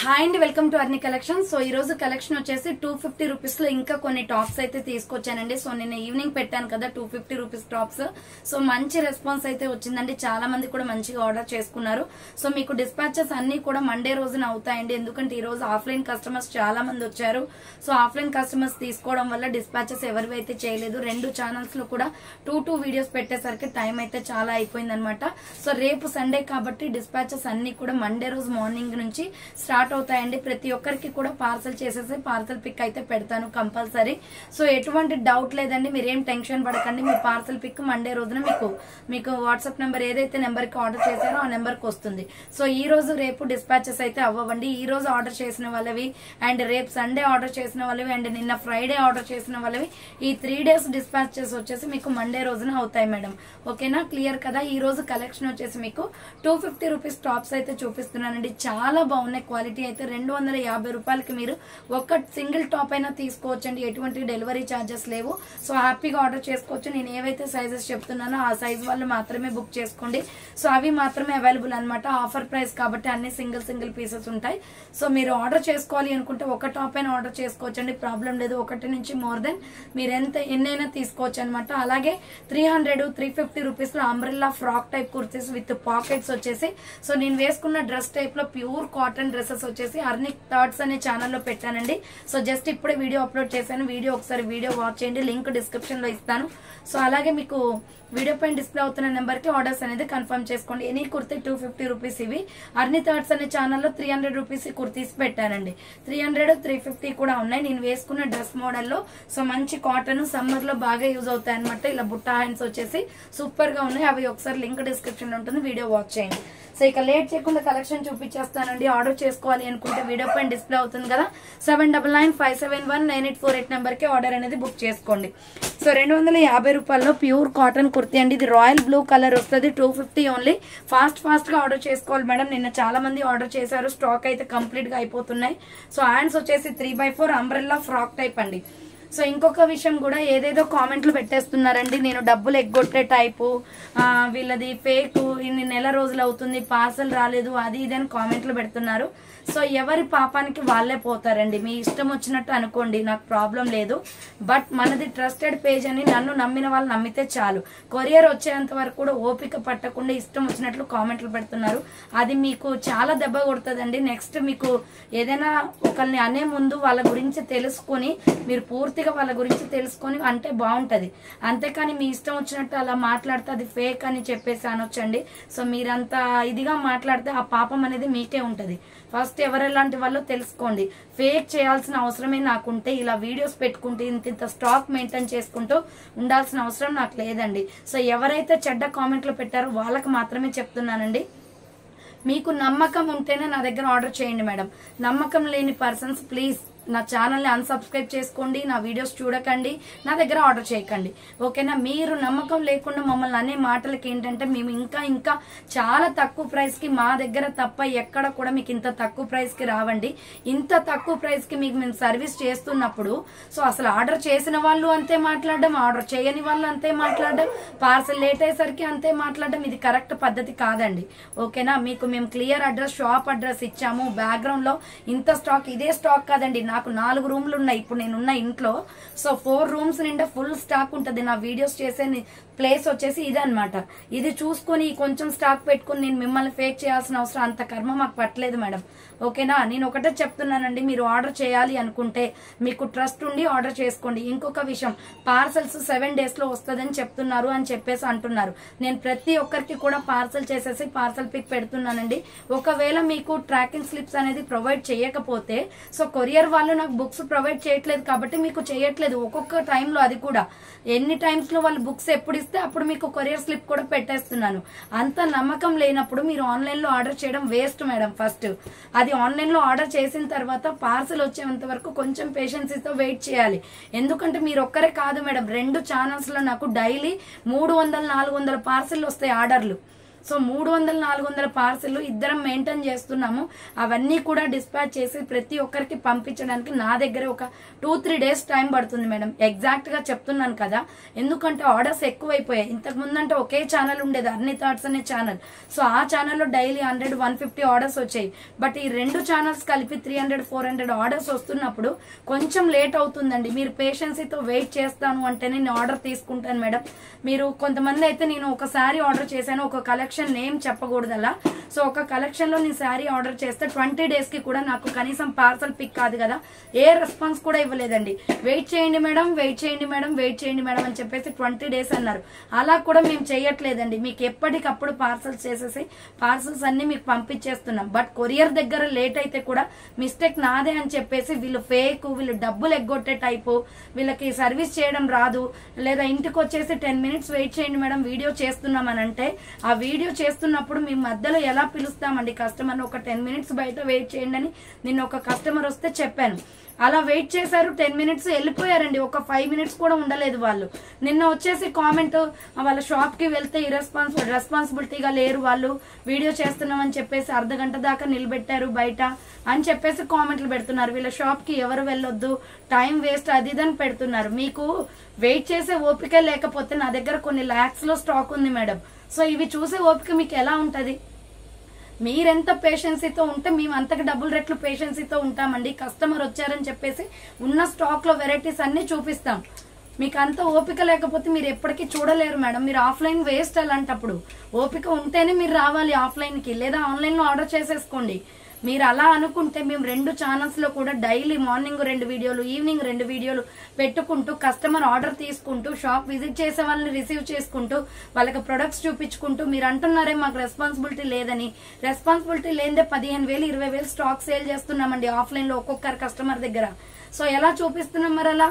Hi అండి, welcome to అర్ని collection. So ఈ రోజు కలెక్షన్ వచ్చేసి 250 రూపీస్ లో ఇంకా కొన్ని టాప్స్ అయితే తీసుకొచ్చానండి. సో నిన్న ఈవినింగ్ పెట్టాను కదా 250 రూపీస్ టాప్స్. సో మంచి రెస్పాన్స్ అయితే వచ్చిందండి. చాలా మంది కూడా మంచిగా ఆర్డర్ చేసుకున్నారు. సో మీకు డిస్పాచెస్ అన్ని కూడా మండే రోజున అవుతాయండి. ఎందుకంటే ఈ రోజు ఆఫ్లైన్ కస్టమర్స్ చాలా మంది వచ్చారు. సో ఆఫ్లైన్ కస్టమర్స్ తీసుకోవడం వల్ల డిస్పాచెస్ ఎవరివి అయితే చేయలేదు. రెండు ఛానల్స్ లో కూడా టూ వీడియోస్ పెట్టేసరికి టైం అయితే చాలా అయిపోయింది అనమాట. సో రేపు సండే కాబట్టి డిస్పాచెస్ అన్ని కూడా మండే రోజు మార్నింగ్ నుంచి స్టార్ట్ అవుతాయండి. ప్రతి ఒక్కరికి కూడా పార్సల్ చేసేసి పార్సల్ పిక్ అయితే పెడతాను కంపల్సరీ. సో ఎటువంటి డౌట్ లేదండి, మీరేం టెన్షన్ పడకండి. మీ పార్సల్ పిక్ మండే రోజున మీకు వాట్సాప్ నెంబర్ ఏదైతే నెంబర్ కి ఆర్డర్ చేశారో ఆ నెంబర్ కి వస్తుంది. సో ఈ రోజు రేపు డిస్పాచెస్ అయితే అవ్వండి. ఈ రోజు ఆర్డర్ చేసిన వాళ్ళవి అండ్ రేపు సండే ఆర్డర్ చేసిన వాళ్ళవి అండ్ నిన్న ఫ్రైడే ఆర్డర్ చేసిన వాళ్ళవి ఈ 3 days డిస్పాచెస్ వచ్చేసి మీకు మండే రోజున అవుతాయి మేడం. ఓకేనా, క్లియర్ కదా. ఈ రోజు కలెక్షన్ వచ్చేసి మీకు 250 రూపీస్ టాప్స్ అయితే చూపిస్తున్నానండి. చాలా బాగున్నాయి. క్వాలిటీ అయితే 250 రూపాయలకి మీరు ఒక సింగిల్ టాప్ అయినా తీసుకోవచ్చండి. ఎటువంటి డెలివరీ ఛార్జెస్ లేవు. సో హ్యాపీగా ఆర్డర్ చేసుకోవచ్చు. నేను ఏవైతే సైజెస్ చెప్తున్నానో ఆ సైజ్ వాళ్ళు మాత్రమే బుక్ చేసుకోండి. సో అవి మాత్రమే అవైలబుల్ అనమాట. ఆఫర్ ప్రైస్ కాబట్టి అన్ని సింగిల్ పీసెస్ ఉంటాయి. సో మీరు ఆర్డర్ చేసుకోవాలి అనుకుంటే ఒక టాప్ అయినా ఆర్డర్ చేసుకోవచ్చండి, ప్రాబ్లం లేదు. ఒకటి నుంచి మోర్ దెన్ మీరు ఎన్నైనా తీసుకోవచ్చు అనమాట. అలాగే 300-350 రూపీస్ లో umbrella frock type kurtis with pockets వచ్చేసి, సో నేను వేసుకున్న డ్రెస్ టైప్ లో ప్యూర్ కాటన్ డ్రెస్సెస్ వచ్చేసి అర్ని థాట్స్ అనే ఛానల్లో పెట్టానండి. సో జస్ట్ ఇప్పుడే వీడియో అప్లోడ్ చేశాను. ఒకసారి వీడియో వాచ్ చేయండి, లింక్ డిస్క్రిప్షన్ లో ఇస్తాను. సో అలాగే మీకు వీడియో పైన డిస్ప్లే అవుతున్న నెంబర్ కి ఆర్డర్స్ అనేది కన్ఫర్మ్ చేసుకోండి. Any kurti 250 rupees. ఇవి అర్ని థాట్స్ అనే ఛానల్లో 300 రూపీస్ కుర్తీస్ పెట్టానండి. 300-350 కూడా ఉన్నాయి. నేను వేసుకున్న డ్రెస్ మోడల్లో. సో మంచి కాటన్, సమ్మర్ లో బాగా యూజ్ అవుతాయి అనమాట. ఇలా బుట్టా హ్యాండ్స్ వచ్చేసి సూపర్ గా ఉన్నాయి. అవి ఒకసారి లింక్ డిస్క్రిప్షన్ లో ఉంటుంది, వీడియో వాచ్ చేయండి. సో ఇక లేట్ చేయకుండా కలెక్షన్ చూపించేస్తానండి. ఆర్డర్ చేసుకోవాలి అనుకుంటే వీడియో పైన డిస్ప్లే అవుతుంది కదా 7995719848 నెంబర్ కి ఆర్డర్ అనేది బుక్ చేసుకోండి. సో 250 రూపాయల్లో ప్యూర్ కాటన్ కుర్తీ అండి. ఇది రాయల్ బ్లూ కలర్ వస్తుంది. 250 ఓన్లీ. ఫాస్ట్ గా ఆర్డర్ చేసుకోవాలి మేడం. నిన్న చాలా మంది ఆర్డర్ చేశారు. స్టాక్ అయితే కంప్లీట్ గా అయిపోతున్నాయి. సో హ్యాండ్స్ వచ్చేసి 3x4 అంబ్రెల్లా ఫ్రాక్ టైప్ అండి. సో ఇంకొక విషయం కూడా, ఏదేదో కామెంట్లు పెట్టేస్తున్నారండి. నేను డబ్బులు ఎగ్గొట్టే టైపు, వీళ్ళది ఫేక్, ఇన్ని నెల రోజులు అవుతుంది, పార్సల్ రాలేదు, అది ఇది అని కామెంట్లు పెడుతున్నారు. సో ఎవరి పాపానికి వాళ్ళే పోతారండి. మీ ఇష్టం వచ్చినట్టు అనుకోండి, నాకు ప్రాబ్లం లేదు. బట్ మనది ట్రస్టెడ్ పేజ్ అని నన్ను నమ్మిన వాళ్ళు నమ్మితే చాలు. కొరియర్ వచ్చేంత వరకు కూడా ఓపిక పట్టకుండా ఇష్టం వచ్చినట్లు కామెంట్లు పెడుతున్నారు. అది మీకు చాలా దెబ్బ కొడుతుందండి. నెక్స్ట్ మీకు ఏదైనా ఒకరిని అనే ముందు వాళ్ళ గురించి తెలుసుకొని, మీరు పూర్తిగా వాళ్ళ గురించి తెలుసుకొని అంటే బాగుంటది. అంతేకాని మీ ఇష్టం వచ్చినట్టు అలా మాట్లాడితే అది ఫేక్ అని చెప్పేసి అనొచ్చండి. సో మీరంతా ఇదిగా మాట్లాడితే ఆ పాపం అనేది మీకే ఉంటది. ఫస్ట్ ఎవరెలాంటి వాళ్ళో తెలుసుకోండి. ఫేక్ చేయాల్సిన అవసరమే నాకుంటే ఇలా వీడియోస్ పెట్టుకుంటూ ఇంత స్టాక్ మెయింటైన్ చేసుకుంటూ ఉండాల్సిన అవసరం నాకు లేదండి. సో ఎవరైతే చెడ్డ కామెంట్లు పెట్టారో వాళ్ళకి మాత్రమే చెప్తున్నానండి. మీకు నమ్మకం ఉంటేనే నా దగ్గర ఆర్డర్ చేయండి మేడం. నమ్మకం లేని పర్సన్స్ ప్లీజ్ నా ఛానల్ని అన్సబ్స్క్రైబ్ చేసుకోండి, నా వీడియోస్ చూడకండి, నా దగ్గర ఆర్డర్ చేయకండి. ఓకేనా. మీరు నమ్మకం లేకుండా మమ్మల్ని అనే మాటలకి ఏంటంటే మేము ఇంకా చాలా తక్కువ ప్రైస్కి, మా దగ్గర తప్ప ఎక్కడ కూడా మీకు ఇంత తక్కువ ప్రైస్కి రావండి. ఇంత తక్కువ ప్రైస్కి మీకు మేము సర్వీస్ చేస్తున్నప్పుడు సో అసలు ఆర్డర్ చేసిన వాళ్ళు అంతే మాట్లాడడం, ఆర్డర్ చేయని వాళ్ళు అంతే మాట్లాడడం, పార్సల్ లేట్ అయ్యేసరికి అంతే మాట్లాడడం, ఇది కరెక్ట్ పద్ధతి కాదండి. ఓకేనా. మీకు మేము క్లియర్ అడ్రస్, షాప్ అడ్రస్ ఇచ్చాము. బ్యాక్గ్రౌండ్ లో ఇంత స్టాక్, ఇదే స్టాక్ కాదండి, నాకు 4 రూమ్లు ఉన్నాయి ఇప్పుడు నేనున్న ఇంట్లో. సో 4 రూమ్స్ నిండా ఫుల్ స్టాక్ ఉంటుంది. నా వీడియోస్ చేసే ప్లేస్ వచ్చేసి ఇది అనమాట. ఇది చూసుకొని కొంచెం స్టాక్ పెట్టుకుని నేను మిమ్మల్ని ఫేక్ చేయాల్సిన అవసరం, అంత కర్మ మాకు పట్టలేదు మేడం. ఓకేనా. నేను ఒకటే చెప్తున్నానండి, మీరు ఆర్డర్ చేయాలి అనుకుంటే మీకు ట్రస్ట్ ఉండి ఆర్డర్ చేసుకోండి. ఇంకొక విషయం, పార్సల్స్ 7 days లో వస్తుందని చెప్తున్నారు అని చెప్పేసి అంటున్నారు. నేను ప్రతి ఒక్కరికి కూడా పార్సల్ చేసేసి పార్సల్ పిక్ పెడుతున్నానండి. ఒకవేళ మీకు ట్రాకింగ్ స్లిప్స్ అనేది ప్రొవైడ్ చేయకపోతే, సో కొరియర్ వాళ్ళు నాకు బుక్స్ ప్రొవైడ్ చేయట్లేదు కాబట్టి మీకు చేయట్లేదు. ఒక్కొక్క టైంలో అది కూడా ఎన్ని టైమ్స్ లో వాళ్ళు బుక్స్ ఎప్పుడు ఇస్తే అప్పుడు మీకు కొరియర్ స్లిప్ కూడా పెట్టేస్తున్నాను. అంత నమ్మకం లేనప్పుడు మీరు ఆన్లైన్ లో ఆర్డర్ చేయడం వేస్ట్ మేడం. ఫస్ట్ అది ఆన్లైన్ లో ఆర్డర్ చేసిన తర్వాత పార్సల్ వచ్చేంత వరకు కొంచెం పేషెన్సీతో వెయిట్ చేయాలి. ఎందుకంటే మీరు ఒక్కరే కాదు మేడం, 2 ఛానల్స్ లో నాకు డైలీ 300-400 పార్సల్ వస్తాయి ఆర్డర్లు. సో 300-400 పార్సెల్ ఇద్దరం మెయింటైన్ చేస్తున్నాము. అవన్నీ కూడా డిస్పాచ్ చేసి ప్రతి ఒక్కరికి పంపించడానికి నా దగ్గర ఒక 2-3 డేస్ టైం పడుతుంది మేడం. ఎగ్జాక్ట్ గా చెప్తున్నాను కదా, ఎందుకంటే ఆర్డర్స్ ఎక్కువైపోయాయి. ఇంతకు ముందంటే ఒకే ఛానల్ ఉండేది, అర్నీ థాట్స్ అనే ఛానల్. సో ఆ ఛానల్లో డైలీ 100-150 ఆర్డర్స్ వచ్చాయి. బట్ ఈ 2 ఛానల్స్ కలిపి 300-400 ఆర్డర్స్ వస్తున్నప్పుడు కొంచెం లేట్ అవుతుందండి. మీరు పేషెన్సీతో వెయిట్ చేస్తాను అంటే నేను ఆర్డర్ తీసుకుంటాను మేడం. మీరు కొంతమంది అయితే నేను ఒక శారీ ఆర్డర్ చేశాను, ఒక కలెక్షన్ నేమ్ చెప్పకూడదు అలా. సో ఒక కలెక్షన్ లో నేను శారీ ఆర్డర్ చేస్తే 20 డేస్ కి కూడా నాకు కనీసం పార్సల్ పిక్ కాదు కదా, ఏ రెస్పాన్స్ కూడా ఇవ్వలేదండి. వెయిట్ చేయండి మేడం, వెయిట్ చేయండి మేడం, వెయిట్ చేయండి మేడం అని చెప్పేసి 20 డేస్ అన్నారు. అలా కూడా మేము చేయట్లేదండి. మీకు ఎప్పటికప్పుడు పార్సల్స్ చేసేసి పార్సల్స్ అన్ని మీకు పంపించేస్తున్నాం. బట్ కొరియర్ దగ్గర లేట్ అయితే కూడా మిస్టేక్ నాదే అని చెప్పేసి వీళ్ళు ఫేక్, వీళ్ళు డబ్బులు ఎగ్గొట్టే టైపు, వీళ్ళకి సర్వీస్ చేయడం రాదు, లేదా ఇంటికి వచ్చేసి 10 మినిట్స్ వెయిట్ చేయండి మేడం వీడియో చేస్తున్నాం అని అంటే, ఆ వీడియో చేస్తున్నప్పుడు మీ మధ్యలో ఎలా పిలుస్తామండి కస్టమర్? ఒక 10 మినిట్స్ బయట వెయిట్ చేయండి అని నిన్న ఒక కస్టమర్ వస్తే చెప్పాను. అలా వెయిట్ చేశారు, 10 మినిట్స్ వెళ్ళిపోయారండి. ఒక 5 మినిట్స్ కూడా ఉండలేదు వాళ్ళు. నిన్న వచ్చేసి కామెంట్, వాళ్ళ షాప్ కి వెళ్తే రెస్పాన్సిబిలిటీగా లేరు వాళ్ళు, వీడియో చేస్తున్నామని చెప్పేసి అర్ధగంట దాకా నిలబెట్టారు బయట అని చెప్పేసి కామెంట్లు పెడుతున్నారు. వీళ్ళ షాప్ కి ఎవరు వెళ్ళొద్దు, టైం వేస్ట్, అది ఇదని పెడుతున్నారు. మీకు వెయిట్ చేసే ఓపిక లేకపోతే నా దగ్గర కొన్ని లాక్స్ లో స్టాక్ ఉంది మేడం. సో ఇవి చూసే ఓపిక మీకు ఎలా ఉంటది? మీరెంత పేషెన్సీతో ఉంటే మేము అంతకు డబుల్ రెట్లు పేషెన్సీతో ఉంటామండి. కస్టమర్ వచ్చారని చెప్పేసి ఉన్న స్టాక్ లో వెరైటీస్ అన్ని చూపిస్తాం. మీకు అంత ఓపిక లేకపోతే మీరు ఎప్పటికీ చూడలేరు మేడం. మీరు ఆఫ్లైన్ వేస్ట్. అలాంటప్పుడు ఓపిక ఉంటేనే మీరు రావాలి ఆఫ్లైన్ కి, లేదా ఆన్లైన్ లో ఆర్డర్ చేసేసుకోండి. మీరు అలా అనుకుంటే మేము 2 ఛానల్స్ లో కూడా డైలీ మార్నింగ్ 2 వీడియోలు, ఈవినింగ్ 2 వీడియోలు పెట్టుకుంటూ కస్టమర్ ఆర్డర్ తీసుకుంటూ షాప్ విజిట్ చేసే వాళ్ళని రిసీవ్ చేసుకుంటూ వాళ్ళకి ప్రొడక్ట్స్ చూపించుకుంటూ, మీరు అంటున్నారే మాకు రెస్పాన్సిబిలిటీ లేదని, రెస్పాన్సిబిలిటీ లేదే 15,000-20,000 స్టాక్ సేల్ చేస్తున్నామండి ఆఫ్లైన్ లో ఒక్కొక్కరు కస్టమర్ దగ్గర. సో ఎలా చూపిస్తున్నాం మరి? అలా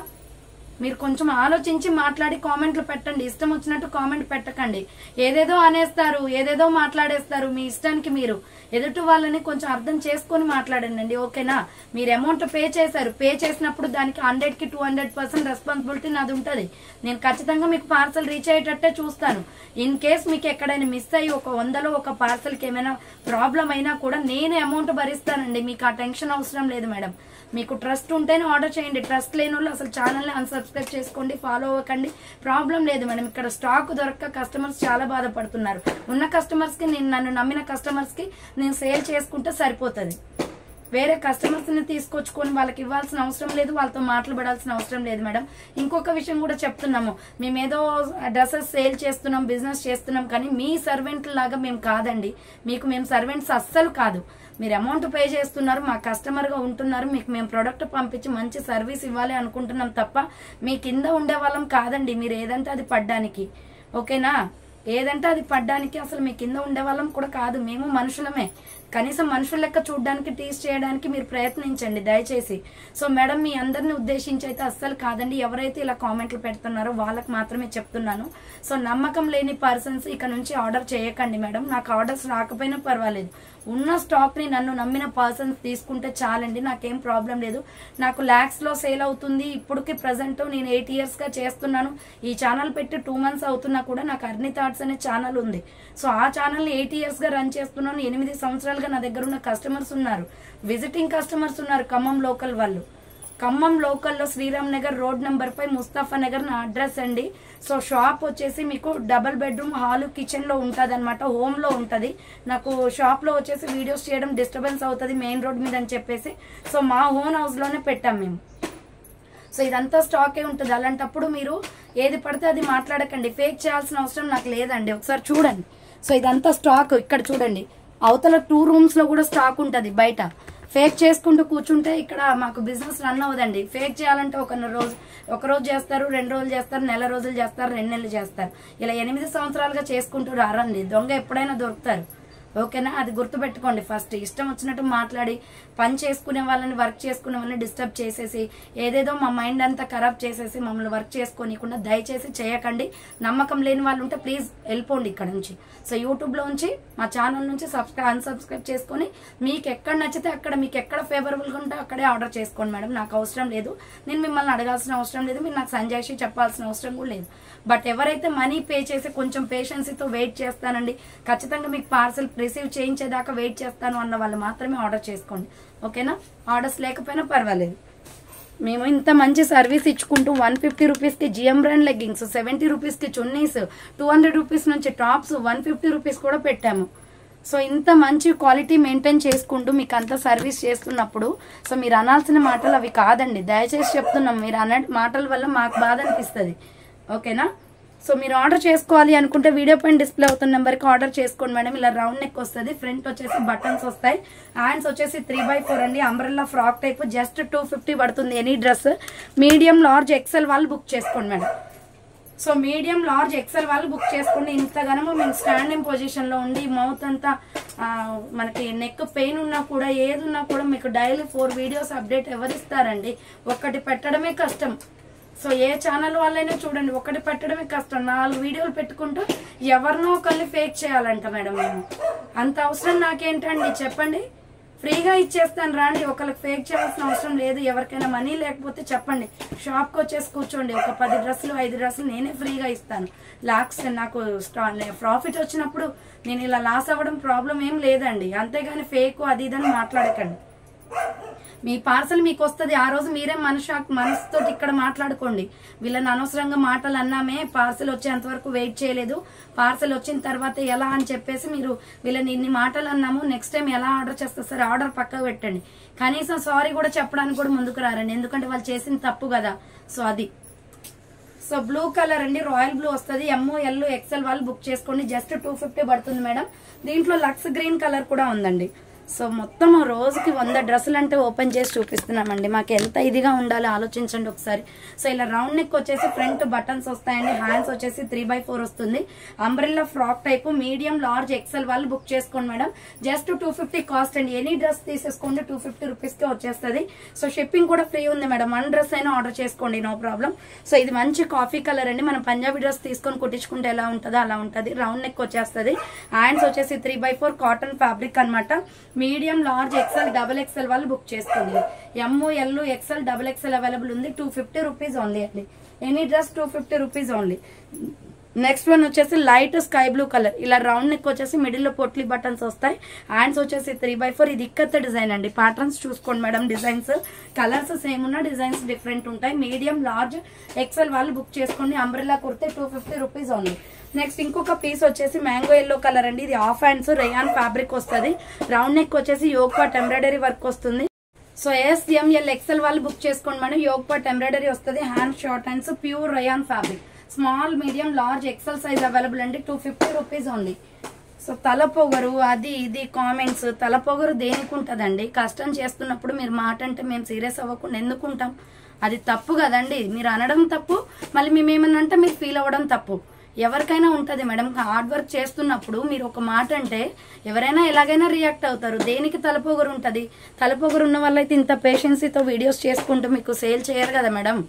మీరు కొంచెం ఆలోచించి మాట్లాడి కామెంట్లు పెట్టండి. ఇష్టం వచ్చినట్టు కామెంట్ పెట్టకండి. ఏదేదో అనేస్తారు, ఏదేదో మాట్లాడేస్తారు. మీ ఇష్టానికి మీరు ఎదుటి వాళ్ళని కొంచెం అర్థం చేసుకుని మాట్లాడండి. ఓకేనా? మీరు అమౌంట్ పే చేశారు, పే చేసినప్పుడు దానికి 100కి 200% రెస్పాన్సిబిలిటీ నాది ఉంటుంది. నేను ఖచ్చితంగా మీకు పార్సల్ రీచ్ అయ్యేటట్టే చూస్తాను. ఇన్ కేస్ మీకు ఎక్కడైనా మిస్ అయ్యి ఒక 100లో ఒక పార్సల్కి ఏమైనా ప్రాబ్లం అయినా కూడా నేను అమౌంట్ భరిస్తానండి. మీకు ఆ టెన్షన్ అవసరం లేదు మేడం. మీకు ట్రస్ట్ ఉంటేనే ఆర్డర్ చేయండి. ట్రస్ట్ లేని వాళ్ళు అసలు ఛానల్ని అన్సబ్స్క్రైబ్ చేసుకోండి, ఫాలో అవ్వకండి. ప్రాబ్లం లేదు మేడం. ఇక్కడ స్టాక్ దొరక్క కస్టమర్స్ చాలా బాధపడుతున్నారు. ఉన్న కస్టమర్స్ కి, నన్ను నమ్మిన కస్టమర్స్ కి నేను సేల్ చేసుకుంటే సరిపోతుంది. వేరే కస్టమర్స్ ని తీసుకొచ్చుకొని వాళ్ళకి ఇవ్వాల్సిన అవసరం లేదు, వాళ్ళతో మాట్లాడాల్సిన అవసరం లేదు మేడం. ఇంకొక విషయం కూడా చెప్తున్నాము, మేమేదో డ్రెస్సెస్ సేల్ చేస్తున్నాం, బిజినెస్ చేస్తున్నాం, కానీ మీ సర్వెంట్ లాగా మేము కాదండి. మీకు మేము సర్వెంట్స్ అస్సలు కాదు. మీరు అమౌంట్ పే చేస్తున్నారు, మా కస్టమర్ గా ఉంటున్నారు, మీకు మేము ప్రొడక్ట్ పంపించి మంచి సర్వీస్ ఇవ్వాలి అనుకుంటున్నాం తప్ప మీ కింద ఉండే వాళ్ళం కాదండి. మీరు ఏదంటే అది పడ్డానికి, ఓకేనా? ఏదంటే అది పడ్డానికి అసలు మీ కింద ఉండే వాళ్ళం కూడా కాదు. మేము మనుషులమే. కనీసం మనుషుల లెక్క చూడడానికి, టీస్ చేయడానికి మీరు ప్రయత్నించండి దయచేసి. సో మేడం, మీ అందరిని ఉద్దేశించి అయితే అస్సలు కాదండి. ఎవరైతే ఇలా కామెంట్లు పెడుతున్నారో వాళ్ళకి మాత్రమే చెప్తున్నాను. సో నమ్మకం లేని పర్సన్స్ ఇక నుంచి ఆర్డర్ చేయకండి మేడం. నాకు ఆర్డర్స్ రాకపోయినా పర్వాలేదు, ఉన్న స్టాక్ ని నన్ను నమ్మిన పర్సన్స్ తీసుకుంటే చాలండి. నాకేం ప్రాబ్లం లేదు. నాకు లాక్స్ లో సేల్ అవుతుంది. ఇప్పటికి ప్రెసెంట్ నేను 8 years గా చేస్తున్నాను. ఈ ఛానల్ పెట్టి 2 months అవుతున్నా కూడా నాకు అర్నీ థాట్స్ అనే ఛానల్ ఉంది. సో ఆ ఛానల్ ని 8 years గా రన్ చేస్తున్నాను. 8 సంవత్సరాలుగా నా దగ్గర ఉన్న కస్టమర్స్ ఉన్నారు, విజిటింగ్ కస్టమర్స్ ఉన్నారు, ఖమ్మం లోకల్ వాళ్ళు. ఖమ్మం లోకల్లో శ్రీరామ్ నగర్ రోడ్ నెంబర్ 5 ముస్తాఫా నగర్ నా అడ్రస్ అండి. సో షాప్ వచ్చేసి మీకు డబుల్ బెడ్రూమ్, హాల్, కిచెన్ లో ఉంటది అనమాట, హోమ్ లో ఉంటది. నాకు షాప్ లో వచ్చేసి వీడియోస్ చేయడం డిస్టర్బెన్స్ అవుతుంది మెయిన్ రోడ్ మీద అని చెప్పేసి సో మా ఓన్ హౌస్ లోనే పెట్టాం మేము. సో ఇదంతా స్టాకే ఉంటుంది. అలాంటప్పుడు మీరు ఏది పడితే అది మాట్లాడకండి. ఫేక్ చేయాల్సిన అవసరం నాకు లేదండి. ఒకసారి చూడండి. సో ఇదంతా స్టాక్ ఇక్కడ చూడండి. అవతల 2 rooms లో కూడా స్టాక్ ఉంటది. బయట ఫేక్ చేసుకుంటూ కూర్చుంటే ఇక్కడ మాకు బిజినెస్ రన్ అవ్వదండి. ఫేక్ చేయాలంటే ఒక రోజు చేస్తారు, 2 రోజులు చేస్తారు, నెల రోజులు చేస్తారు, 2 నెలలు చేస్తారు. ఇలా 8 సంవత్సరాలుగా చేసుకుంటూ రారండి. దొంగ ఎప్పుడైనా దొరుకుతారు. ఓకేనా, అది గుర్తుపెట్టుకోండి. ఫస్ట్ ఇష్టం వచ్చినట్టు మాట్లాడి పని చేసుకునే వాళ్ళని, వర్క్ చేసుకునే వాళ్ళని డిస్టర్బ్ చేసేసి ఏదేదో మా మైండ్ అంతా ఖరాబ్ చేసేసి మమ్మల్ని వర్క్ చేసుకోనికుండా దయచేసి చేయకండి. నమ్మకం లేని వాళ్ళు ఉంటే ప్లీజ్ వెళ్ళిపోండి ఇక్కడ నుంచి. సో యూట్యూబ్లో నుంచి మా ఛానల్ నుంచి అన్సబ్స్క్రైబ్ చేసుకొని మీకు ఎక్కడ నచ్చితే అక్కడ, మీకు ఎక్కడ ఫేవరబుల్గా ఉంటే అక్కడే ఆర్డర్ చేసుకోండి మేడం. నాకు అవసరం లేదు, నేను మిమ్మల్ని అడగాల్సిన అవసరం లేదు, మీరు నాకు సంజాయిషి చెప్పాల్సిన అవసరం కూడా లేదు. బట్ ఎవరైతే మనీ పే చేసి కొంచెం పేషెన్సీతో వెయిట్ చేస్తానండి, ఖచ్చితంగా మీకు పార్సల్ రిసీవ్ చేయించేదాకా వెయిట్ చేస్తాను అన్న వాళ్ళు మాత్రమే ఆర్డర్ చేసుకోండి. ఓకేనా, ఆర్డర్స్ లేకపోయినా పర్వాలేదు. మేము ఇంత మంచి సర్వీస్ ఇచ్చుకుంటూ 150 రూపీస్కి జిఎం బ్రాండ్ లెగ్గింగ్స్, 70 రూపీస్కి చున్నీస్, 200 రూపీస్ నుంచి టాప్స్, 150 రూపీస్ కూడా పెట్టాము. సో ఇంత మంచి క్వాలిటీ మెయింటైన్ చేసుకుంటూ మీకు అంత సర్వీస్ చేస్తున్నప్పుడు సో మీరు అనాల్సిన మాటలు అవి కాదండి. దయచేసి చెప్తున్నాం, మీరు అన్న మాటల వల్ల మాకు బాధ అనిపిస్తుంది. ఓకేనా, సో మీరు ఆర్డర్ చేసుకోవాలి అనుకుంటే వీడియో పైన డిస్ప్లే అవుతున్న నెంబర్కి ఆర్డర్ చేసుకోండి మేడం. ఇలా రౌండ్ నెక్ వస్తుంది, ఫ్రంట్ వచ్చేసి బటన్స్ వస్తాయి, హ్యాండ్స్ వచ్చేసి 3x4 అండి. అంబ్రెల్లా ఫ్రాక్ టైప్, జస్ట్ 250 పడుతుంది any dress. Medium large XL వాళ్ళు బుక్ చేసుకోండి madam. So medium large XL వాళ్ళు బుక్ చేసుకోండి. ఇంతగానో మేము స్టాండింగ్ పొజిషన్లో ఉండి మౌత్ అంతా మనకి నెక్ పెయిన్ ఉన్నా కూడా ఏది ఉన్నా కూడా మీకు డైలీ 4 వీడియోస్ అప్డేట్ ఎవరిస్తారండి? ఒక్కటి పెట్టడమే కష్టం. సో ఏ ఛానల్ వాళ్ళైనా చూడండి, ఒకటి పెట్టడమే కష్టం. 4 వీడియోలు పెట్టుకుంటూ ఎవరినో ఒకరిని ఫేక్ చేయాలంట మేడం. మేము అంత అవసరం నాకేంటండి చెప్పండి? ఫ్రీగా ఇచ్చేస్తాను రండి, ఒకరికి ఫేక్ చేయాల్సిన అవసరం లేదు. ఎవరికైనా మనీ లేకపోతే చెప్పండి, షాప్కి వచ్చేసి కూర్చోండి. ఒక 10 డ్రెస్సులు 5 డ్రెస్సులు నేనే ఫ్రీగా ఇస్తాను. నాకు ప్రాఫిట్ వచ్చినప్పుడు నేను ఇలా లాస్ అవ్వడం ప్రాబ్లం ఏం లేదండి. అంతేగాని ఫేక్ అది ఇదని మాట్లాడకండి. మీ పార్సల్ మీకు వస్తుంది, ఆ రోజు మీరే మనసుతో ఇక్కడ మాట్లాడుకోండి. వీళ్ళని అనవసరంగా మాటలు అన్నామే, పార్సల్ వచ్చేంత వరకు వెయిట్ చేయలేదు, పార్సల్ వచ్చిన తర్వాత ఎలా అని చెప్పేసి మీరు వీళ్ళని ఇన్ని మాటలు అన్నాము, నెక్స్ట్ టైం ఎలా ఆర్డర్ చేస్తారు? సరే ఆర్డర్ పక్కకు పెట్టండి, కనీసం సారీ కూడా చెప్పడానికి కూడా ముందుకు రారండి, ఎందుకంటే వాళ్ళు చేసిన తప్పు కదా. సో అది సో బ్లూ కలర్ అండి, రాయల్ బ్లూ వస్తుంది. ML XL వాళ్ళు బుక్ చేసుకోండి, జస్ట్ 250 పడుతుంది మేడం. దీంట్లో లక్స్ గ్రీన్ కలర్ కూడా ఉందండి. సో మొత్తం రోజుకి 100 డ్రెస్సులు అంటే ఓపెన్ చేసి చూపిస్తున్నామండి. మాకు ఎంత ఇదిగా ఉండాలి ఆలోచించండి ఒకసారి. సో ఇలా రౌండ్ నెక్ వచ్చేసి ఫ్రంట్ బటన్స్ వస్తాయండి, హ్యాండ్స్ వచ్చేసి 3x4 వస్తుంది. Umbrella frock type, medium large XL వాళ్ళు బుక్ చేసుకోండి మేడం. జస్ట్ 250 కాస్ట్ అండి. ఎనీ డ్రెస్ తీసేసుకోండి 250 రూపీస్కే వచ్చేస్తుంది. సో షిప్పింగ్ కూడా ఫ్రీ ఉంది మేడం. 1 డ్రెస్ అయినా ఆర్డర్ చేసుకోండి, నో ప్రాబ్లం. సో ఇది మంచి కాఫీ కలర్ అండి. మనం పంజాబీ డ్రెస్ తీసుకొని కుట్టించుకుంటే ఎలా ఉంటుందో అలా ఉంటుంది. రౌండ్ నెక్ వచ్చేస్తుంది, హ్యాండ్స్ వచ్చేసి 3x4 కాటన్ ఫ్యాబ్రిక్ అనమాట. మీడియం లార్జ్ XL XXL వాళ్ళు బుక్ చేసుకోండి. ML XL XXL అవైలబుల్ ఉంది. 250 రూపీస్ ఓన్లీ అండి. Any dress 250 rupees only. Next one వచ్చేసి లైట్ స్కై బ్లూ కలర్. ఇలా రౌండ్ నెక్ వచ్చేసి మిడిల్ లో పొట్లీ బటన్స్ వస్తాయి, హ్యాండ్స్ వచ్చేసి 3x4. ఇది ఇక్కత్త డిజైన్ అండి. ప్యాటర్న్స్ చూసుకోండి మేడం, డిజైన్స్ కలర్స్ సేమ్ ఉన్న డిజైన్స్ డిఫరెంట్ ఉంటాయి. మీడియం లార్జ్ XL వాళ్ళు బుక్ చేసుకోండి. Umbrella కుర్తే 250 rupees only. నెక్స్ట్ ఇంకొక పీస్ వచ్చేసి మ్యాంగో ఎల్లో కలర్ అండి. ఇది హాఫ్ హ్యాండ్స్ రేయాన్ ఫ్యాబ్రిక్ వస్తుంది. రౌండ్ నెక్ వచ్చేసి యోగ్ పార్ట్ ఎంబ్రాయిడరీ వర్క్ వస్తుంది. సో SML XL వాళ్ళు బుక్ చేసుకోండి మేడం. యోగ్ పార్ట్ ఎంబ్రాయిడరీ వస్తుంది, hands short hands, pure rayon fabric. Small medium large XL size available అండి. 250 rupees only. So తలపొగరు అది ఇది comments, తలపొగరు దేనికి ఉంటుందండి? కష్టం చేస్తున్నప్పుడు మీరు మాట అంటే మేము సీరియస్ అవ్వకుండా ఎందుకుంటాం? అది తప్పు కదండి. మీరు అనడం తప్పు, మళ్ళీ మేమేమన్నా అంటే మీరు ఫీల్ అవ్వడం తప్పు. ఎవరికైనా ఉంటుంది మేడం. హార్డ్ వర్క్ చేస్తున్నప్పుడు మీరు ఒక మాట అంటే ఎవరైనా ఎలాగైనా రియాక్ట్ అవుతారు. దేనికి తలపొగరు ఉంటుంది? తలపొగరు ఉన్న వాళ్ళైతే ఇంత పేషెన్సీతో వీడియోస్ చేసుకుంటూ మీకు సేల్ చేయరు కదా మేడం.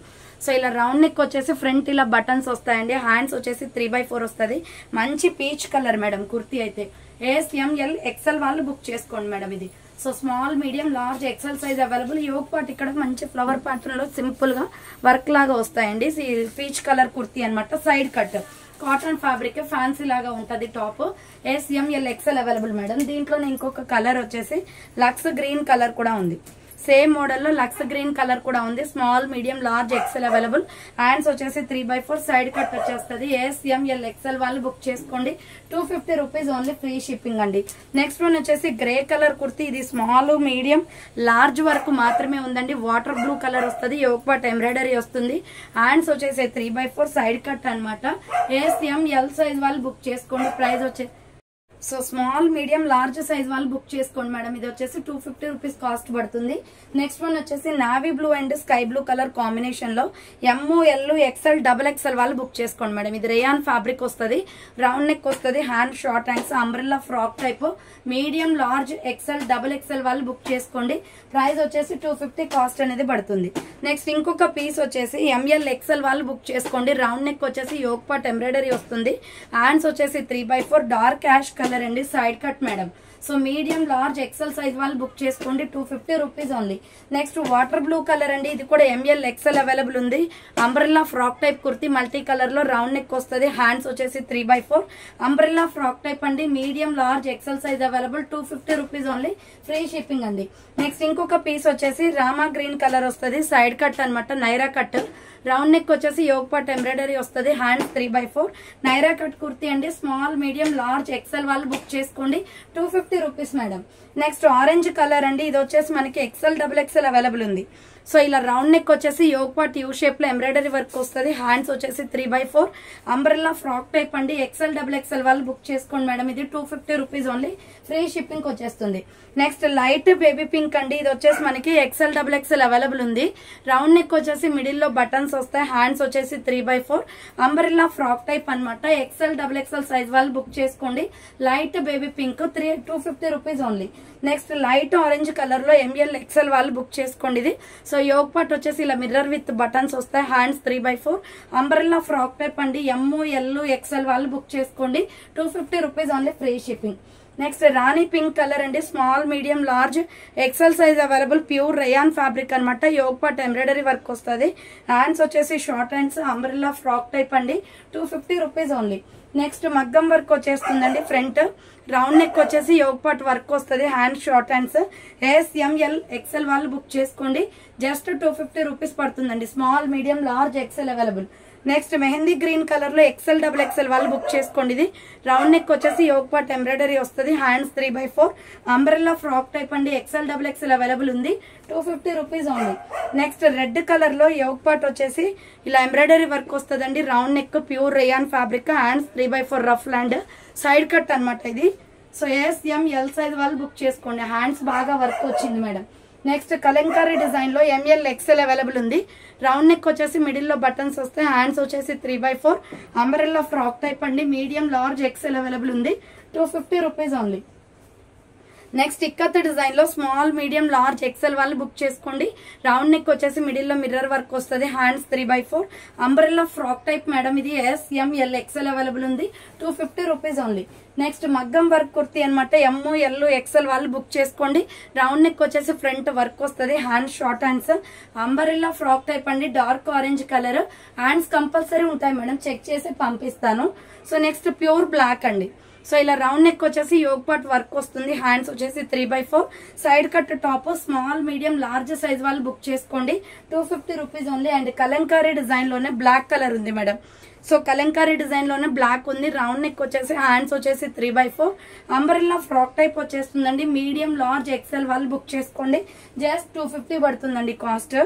సో ఇలా రౌండ్ నెక్ వచ్చేసి ఫ్రంట్ ఇలా బటన్స్ వస్తాయండి, హ్యాండ్స్ వచ్చేసి 3x4 వస్తుంది. మంచి పీచ్ కలర్ మేడం కుర్తీ అయితే. SML XL వాళ్ళు బుక్ చేసుకోండి మేడం. ఇది so small medium large XL size available. Yoke part ఇక్కడ మంచి ఫ్లవర్ ప్యాటర్న్ లో సింపుల్ గా వర్క్ లాగా వస్తాయండి. పీచ్ కలర్ కుర్తీ అనమాట. Side cut cotton fabric, fancy లాగా ఉంటది top. SML XL available madam. దీంట్లోనే ఇంకొక కలర్ వచ్చేసి లక్స్ గ్రీన్ కలర్ కూడా ఉంది. సేమ్ మోడల్లో లక్స్ గ్రీన్ కలర్ కూడా ఉంది. Small medium large XL available. Hands వచ్చేసి 3x4 సైడ్ కట్ వచ్చేస్తుంది. SML XL వాళ్ళు బుక్ చేసుకోండి. 250 రూపీస్ ఓన్లీ, ఫ్రీ షిప్పింగ్ అండి. నెక్స్ట్ వన్ వచ్చేసి గ్రే కలర్ కుర్తీ. ఇది స్మాల్ మీడియం లార్జ్ వరకు మాత్రమే ఉందండి. వాటర్ బ్లూ కలర్ వస్తుంది, యోగ్ పార్ట్ ఎంబ్రాయిడరీ వస్తుంది. హ్యాండ్స్ వచ్చేసి 3x4 సైడ్ కట్ అనమాట. SML సైజ్ వాళ్ళు బుక్ చేసుకోండి. ప్రైస్ వచ్చే so small medium large size వాళ్ళు బుక్ చేసుకోండి మేడం. ఇది వచ్చేసి 250 రూపీస్ కాస్ట్ పడుతుంది. నెక్స్ట్ వన్ వచ్చేసి navy blue and sky blue colour combination లో ML XL XXL వాళ్ళు బుక్ చేసుకోండి మేడం. ఇది రేయాన్ ఫ్యాబ్రిక్ వస్తుంది, రౌండ్ నెక్ వస్తుంది, hand short hands, umbrella frock type, medium large XL XXL వాళ్ళు బుక్ చేసుకోండి. ప్రైస్ వచ్చేసి 250 కాస్ట్ అనేది పడుతుంది. నెక్స్ట్ ఇంకొక పీస్ వచ్చేసి ML XL వాళ్ళు బుక్ చేసుకోండి. రౌండ్ నెక్ వచ్చేసి యోక్ పార్ట్ ఎంబ్రాయిడరీ వస్తుంది, హ్యాండ్స్ వచ్చేసి 3/4 డార్క్ యాష్ కలర్ అండి, side cut madam. So medium large XL size వాళ్ళు బుక్ చేసుకోండి, 250 rupees only. Next water blue colour అండి, ఇది కూడా ML XL అవైలబుల్ ఉంది. Umbrella frock type kurti multi colour లో రౌండ్ నెక్ వస్తుంది, హ్యాండ్స్ వచ్చేసి 3/4 అంబ్రెల్లా ఫ్రాక్ టైప్ అండి, medium large XL size available, 250 rupees only, free shipping అండి. నెక్స్ట్ ఇంకొక పీస్ వచ్చేసి రామా గ్రీన్ కలర్ వస్తుంది, సైడ్ కట్ అనమాట, నైరా కట్, రౌండ్ నెక్ వచ్చేసి యోగ్ పార్ట్ ఎంబ్రాయిడరీ వస్తుంది, హ్యాండ్స్ 3/4 నైరా కట్ కుర్తి అండి. స్మాల్ మీడియం లార్జ్ XL వాళ్ళు బుక్ చేసుకోండి, 250 rupees madam. Next orange colour అండి, ఇది వచ్చేసి మనకి XL XXL అవైలబుల్ ఉంది. సో ఇలా రౌండ్ నెక్ వచ్చేసి యోగ్ పార్ట్ యూ షేప్ లో ఎంబ్రాయిడరీ వర్క్ వస్తుంది, హ్యాండ్స్ వచ్చేసి 3/4 అంబ్రెల్లా ఫ్రాక్ టైప్ అండి, XL XXL వాళ్ళు బుక్ చేసుకోండి మేడం. ఇది 250 రూపీస్ ఓన్లీ, ఫ్రీ షిప్పింగ్ వచ్చేస్తుంది. నెక్స్ట్ లైట్ బేబీ పింక్ అండి, ఇది వచ్చేసి మనకి XL XXL అవైలబుల్ ఉంది. రౌండ్ నెక్ వచ్చేసి మిడిల్ లో బటన్స్ వస్తాయి, హ్యాండ్స్ వచ్చేసి 3/4 అంబ్రెల్లా ఫ్రాక్ టైప్ అనమాట, XL XXL సైజ్ వాళ్ళు బుక్ చేసుకోండి. Light baby pink 250 rupees only. Next light orange colour లో ML XL వాళ్ళు బుక్ చేసుకోండి. ఇది సో యోగ్ పార్ట్ వచ్చేసి ఇలా మిర్రర్ విత్ బటన్స్ వస్తాయి, హ్యాండ్స్ 3/4 అంబ్రెల్లా ఫ్రాక్ టైప్ అండి, ML XL వాళ్ళు బుక్ చేసుకోండి, 250 rupees only, free shipping. Next rani pink colour అండి, small medium large XL size available, pure rayon fabric అనమాట, యోగ్ పార్ట్ ఎంబ్రాయిడరీ వర్క్ వస్తుంది, hands వచ్చేసి short hands, umbrella frock type అండి, 250 rupees only. Next మగ్గం work వచ్చేస్తుందండి, front round neck వచ్చేసి yoke part work వస్తుంది, hand short hands, SML XL వాళ్ళు book చేసుకోండి, జస్ట్ 250 రూపీస్ పడుతుందండి. Small medium large XL available. Next mehndi green colour లో XL XXL వాళ్ళు బుక్ చేసుకోండి. ఇది రౌండ్ నెక్ వచ్చేసి యోగ్ పార్ట్ ఎంబ్రాయిడరీ వస్తుంది, హ్యాండ్స్ 3/4 అంబ్రెల్లా ఫ్రాక్ టైప్ అండి, XL XXL అవైలబుల్ ఉంది, 250 rupees only. Next red colour లో యోగ్ పార్ట్ వచ్చేసి ఇలా ఎంబ్రాయిడరీ వర్క్ వస్తుందండి, round neck, pure rayon fabric, hands 3/4 rough land, side cut అనమాట ఇది. సో SML సైజ్ వాళ్ళు బుక్ చేసుకోండి, హ్యాండ్స్ బాగా వర్క్ వచ్చింది మేడం. నెక్స్ట్ కలంకారీ డిజైన్ లో ML XL అవైలబుల్ ఉంది. రౌండ్ నెక్ వచ్చేసి మిడిల్ లో బటన్స్ వస్తాయి, హ్యాండ్స్ వచ్చేసి 3/4 అంబ్రెల్లా ఫ్రాక్ టైప్ అండి, మీడియం లార్జ్ XL అవైలబుల్ ఉంది, 250 rupees only. Next ikat design లో స్మాల్ మీడియం లార్జ్ XL వాళ్ళు బుక్ చేసుకోండి. రౌండ్ నెక్ వచ్చేసి మిడిల్ లో మిర్రర్ వర్క్ వస్తుంది, hands 3/4 umbrella frock type madam. ఇది SML XL అవైలబుల్ ఉంది, 250 రూపీస్ ఓన్లీ. నెక్స్ట్ మగ్గం వర్క్ కుర్తి అనమాట, ML XL వాళ్ళు బుక్ చేసుకోండి. రౌండ్ నెక్ వచ్చేసి ఫ్రంట్ వర్క్ వస్తుంది, hands short hands, umbrella frock type అండి, dark orange colour, hands compulsory ఉంటాయి మేడం, చెక్ చేసి పంపిస్తాను. సో నెక్స్ట్ ప్యూర్ బ్లాక్ అండి. సో ఇలా రౌండ్ నెక్ వచ్చేసి యోగ్ పార్ట్ వర్క్ వస్తుంది, హ్యాండ్స్ వచ్చేసి 3/4 side cut top, small medium large size వాళ్ళు బుక్ చేసుకోండి, 250 rupees only. And Kalamkari design లోనే బ్లాక్ కలర్ ఉంది మేడం. సో కలంకారీ డిజైన్ లోనే బ్లాక్ ఉంది, రౌండ్ నెక్ వచ్చేసి హ్యాండ్స్ వచ్చేసి 3/4 అంబ్రెల్లా ఫ్రాక్ టైప్ వచ్చేస్తుందండి, మీడియం లార్జ్ XL వాళ్ళు బుక్ చేసుకోండి, జస్ట్ 250 పడుతుందండి cost.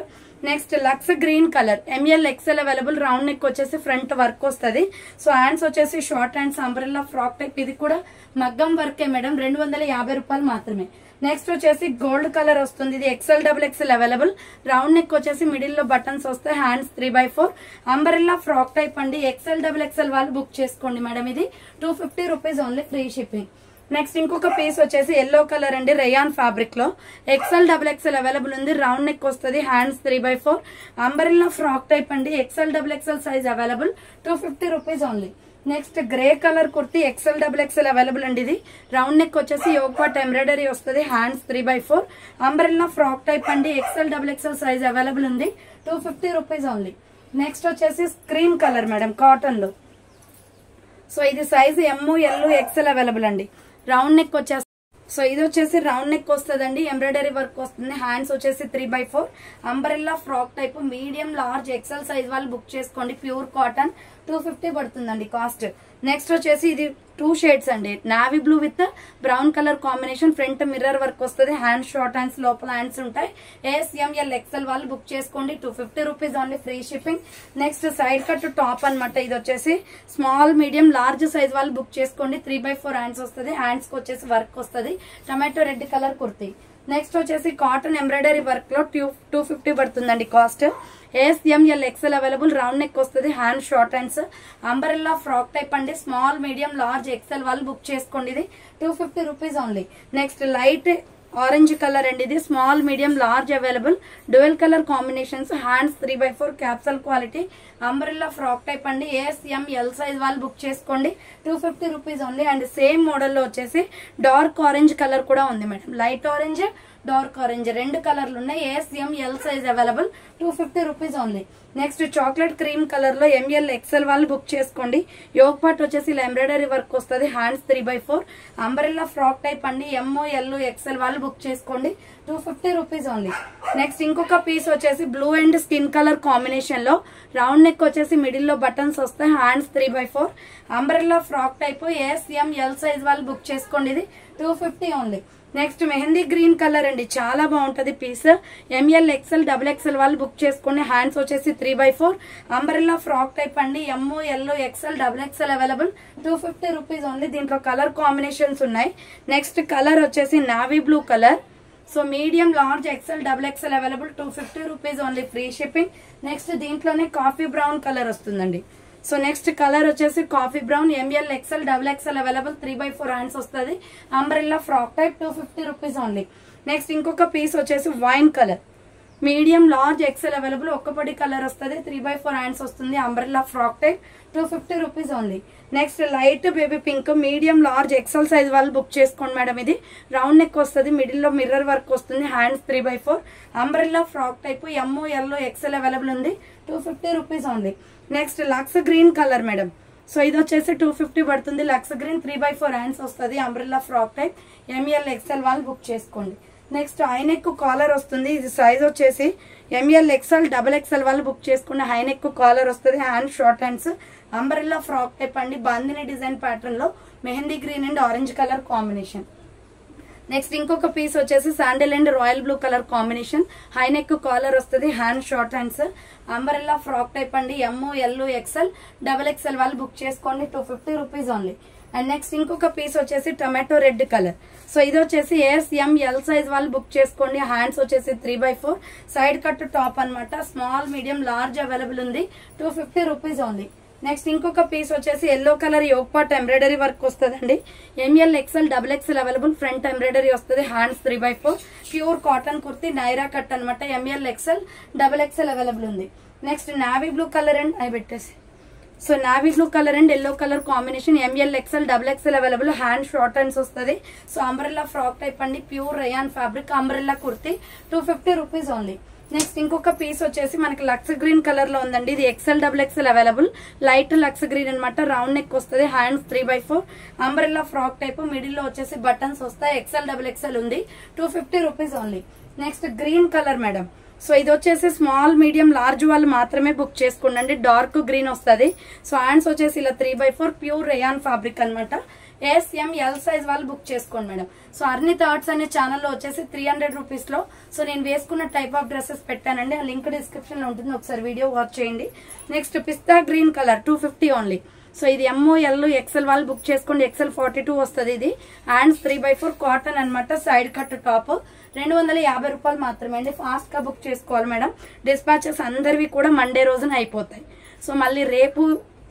Next Lux green colour ML XL available, round neck వచ్చేసి ఫ్రంట్ వర్క్ వస్తుంది. సో హ్యాండ్స్ వచ్చేసి short hands, umbrella frock type, ఇది కూడా మగ్గం వర్కే మేడం, 250 రూపాయలు మాత్రమే. నెక్స్ట్ వచ్చేసి గోల్డ్ కలర్ వస్తుంది, ఇది XL XXL available, round neck వచ్చేసి మిడిల్ లో బటన్స్ వస్తాయి, హ్యాండ్స్ 3/4 అంబ్రెల్లా ఫ్రాక్ టైప్ అండి, XL XXL వాళ్ళు బుక్ చేసుకోండి మేడం. ఇది 250 rupees only, free shipping. Next ఇంకొక పీస్ వచ్చేసి ఎల్లో కలర్ అండి, రేయాన్ ఫ్యాబ్రిక్ లో XL XXL అవైలబుల్ ఉంది, రౌండ్ నెక్ వస్తుంది, హ్యాండ్స్ 3/4 అంబ్రెల్లా ఫ్రాక్ టైప్ అండి, XL XXL size available, 250 rupees only. Next grey colour kurti XL XXL available అండి, ఇది round neck వచ్చేసి యోగ్ పార్ట్ ఎంబ్రాయిడరీ వస్తుంది, హ్యాండ్స్ 3/4 అంబ్రెల్లా ఫ్రాక్ టైప్ అండి, XL XXL size available ఉంది, 250 rupees only. Next వచ్చేసి cream colour madam, cotton లో. So ఇది size ML XL available అండి, రౌండ్ నెక్ వచ్చేసి. సో ఇది వచ్చేసి రౌండ్ నెక్ వస్తుందండి, ఎంబ్రాయిడరీ వర్క్ వస్తుంది, హ్యాండ్స్ వచ్చేసి 3/4 umbrella frock type, medium large XL size వాళ్ళు బుక్ చేసుకోండి, ప్యూర్ కాటన్, 250 పడుతుందండి కాస్ట్. నెక్స్ట్ వచ్చేసి ఇది 2 షేడ్స్ అండి. Navy blue with brown colour combination. Front mirror work వస్తుంది. హ్యాండ్స్ షార్ట్ హ్యాండ్స్, లోపల హ్యాండ్స్ ఉంటాయి. ASML XL వాళ్ళు బుక్ చేసుకోండి. 250 rupees only, free shipping. Next side cut top అనమాట. ఇది వచ్చేసి స్మాల్ మీడియం లార్జ్ సైజ్ వాళ్ళు బుక్ చేసుకోండి. 3/4 హ్యాండ్స్ వస్తుంది. హ్యాండ్స్ కి వచ్చేసి వర్క్ వస్తుంది. Tomato red colour kurti. Next వచ్చేసి కాటన్ ఎంబ్రాయిడరీ వర్క్ లో 250 పడుతుందండి cost. ASML XL available. Round neck వస్తుంది. Hand short hands, umbrella frock type అండి. స్మాల్ మీడియం లార్జ్ XL వాళ్ళు బుక్ చేసుకోండి. ఇది 250 rupees only. Next light orange colour అండి. ఇది small medium large available. Dual colour combinations. Hands 3/4 capsule quality. Umbrella frock type అండి. ASML size వాళ్ళు book చేసుకోండి. 250 rupees only. And same మోడల్లో వచ్చేసి డార్క్ ఆరెంజ్ కలర్ కూడా ఉంది madam. Light orange, dark orange, 2 కలర్లు ఉన్నాయి. ASML size available. 250 rupees only. Next chocolate cream colour లో ML XL వాళ్ళు బుక్ చేసుకోండి. యోగ్ పార్ట్ వచ్చేసి ఇలా ఎంబ్రాయిడరీ వర్క్ వస్తుంది. హ్యాండ్స్ 3/4 అంబరెల్లా ఫ్రాక్ టైప్ అండి. MOL XL వాళ్ళు బుక్ చేసుకోండి. 250 రూపీస్ ఓన్లీ. నెక్స్ట్ ఇంకొక పీస్ వచ్చేసి blue and skin colour combination లో రౌండ్ నెక్ వచ్చేసి మిడిల్ లో బటన్స్ వస్తాయి. Hands 3/4 umbrella frock type. ASML size వాళ్ళు బుక్ చేసుకోండి. ఇది 250 only. Next mehndi green colour అండి. చాలా బాగుంటది పీస్. ML XL XXL వాళ్ళు బుక్ చేసుకోండి. హ్యాండ్స్ వచ్చేసి 3/4 అంబరెల్లా ఫ్రాక్ టైప్ అండి. MOL XL XXL available. 250 rupees only. దీంట్లో కలర్ కాంబినేషన్స్ ఉన్నాయి. నెక్స్ట్ కలర్ వచ్చేసి navy blue colour. So medium large XL XXL available. 250 rupees only, free shipping. Next దీంట్లోనే coffee brown colour వస్తుందండి. So next colour వచ్చేసి coffee brown. ML XL XXL available. 3/4 hands వస్తుంది. Umbrella frock type. 250 rupees only. Next ఇంకొక piece వచ్చేసి wine colour. Medium large XL available. ఒక్కపడి colour వస్తుంది. 3/4 hands వస్తుంది. Umbrella frock type. 250 rupees only. Next light baby pink. Medium large XL size వాళ్ళు book చేసుకోండి madam. ఇది round neck వస్తుంది. Middle లో మిర్రర్ వర్క్ వస్తుంది. Hands 3/4 umbrella frock type. MOL XL available ఉంది. 250 rupees only. Next Lux green colour madam. So ఇది వచ్చేసి 250 పడుతుంది. లక్స్ గ్రీన్ 3/4 హ్యాండ్స్ వస్తుంది. Umbrella frock type. ML XL వాళ్ళు బుక్ చేసుకోండి. నెక్స్ట్ హైనెక్ కాలర్ వస్తుంది. ఇది సైజ్ వచ్చేసి ML XL XXL వాళ్ళు బుక్ చేసుకున్న హైనెక్ కాలర్ వస్తుంది. Hand short hands, umbrella frock type అండి. బాందిని డిజైన్ ప్యాటర్న్ లో mehndi green and orange colour combination. Next ఇంకొక పీస్ వచ్చేసి sandal and royal blue colour combination. High neck collar వస్తుంది. Hand short hands, umbrella frock type అండి. MOL XL XXL వాళ్ళు book చేసుకోండి. 250 rupees only. And next ఇంకొక piece వచ్చేసి tomato red colour. So ఇది వచ్చేసి ASML సైజ్ వాళ్ళు బుక్ చేసుకోండి. హ్యాండ్స్ వచ్చేసి 3/4 సైడ్ కట్ టాప్ అనమాట. స్మాల్ మీడియం లార్జ్ అవైలబుల్ ఉంది. 250 రూపీస్ ఓన్లీ. నెక్స్ట్ ఇంకొక పీస్ వచ్చేసి yellow colour yoke part embroidery work వస్తుందండి. ML XL XXL available. Front embroidery వస్తుంది. Hands 3/4 pure cotton kurti Naira cut అనమాట. ML XL XXL అవైలబుల్ ఉంది. Next navy blue colour and అవి పెట్టేసి so navy blue colour and yellow colour combination. ML XL XXL available. Hand short hands వస్తుంది. So umbrella frock type అండి. Pure rayon fabric umbrella kurti. 250 rupees only. Next ఇంకొక piece వచ్చేసి మనకి Lux green colour లో ఉందండి. ఇది XL XXL available. Light lux green అనమాట. Round neck వస్తుంది. Hands 3/4 umbrella frock type. Middle లో వచ్చేసి బటన్స్ వస్తాయి. XL XXL ఉంది. 250 rupees only. Next green colour madam. So ఇది వచ్చేసి స్మాల్ మీడియం లార్జ్ వాళ్ళు మాత్రమే బుక్ చేసుకోండి. డార్క్ గ్రీన్ వస్తుంది. సో హ్యాండ్స్ వచ్చేసి ఇలా 3/4 ప్యూర్ రేయాన్ ఫ్యాబ్రిక్ అనమాట. ASML సైజ్ వాళ్ళు బుక్ చేసుకోండి మేడం. సో అర్ని థాట్స్ అనే ఛానల్లో వచ్చేసి 300 రూపీస్ లో సో నేను వేసుకున్న టైప్ ఆఫ్ డ్రెస్సెస్ పెట్టానండి. ఆ లింక్ డిస్క్రిప్షన్ లో ఉంటుంది. ఒకసారి వీడియో వాచ్ చేయండి. నెక్స్ట్ పిస్తా గ్రీన్ కలర్ 250 ఓన్లీ. సో ఇది MOL XL వాళ్ళు బుక్ చేసుకోండి. XL 42 వస్తుంది. ఇది హ్యాండ్స్ 3/4 కాటన్ అనమాట. Side cut top. 250 రూపాయలు మాత్రమే అండి. ఫాస్ట్ గా బుక్ చేసుకోవాలి మేడం. డిస్పాచెస్ అందరివి కూడా మండే రోజున అయిపోతాయి. సో మళ్ళీ రేపు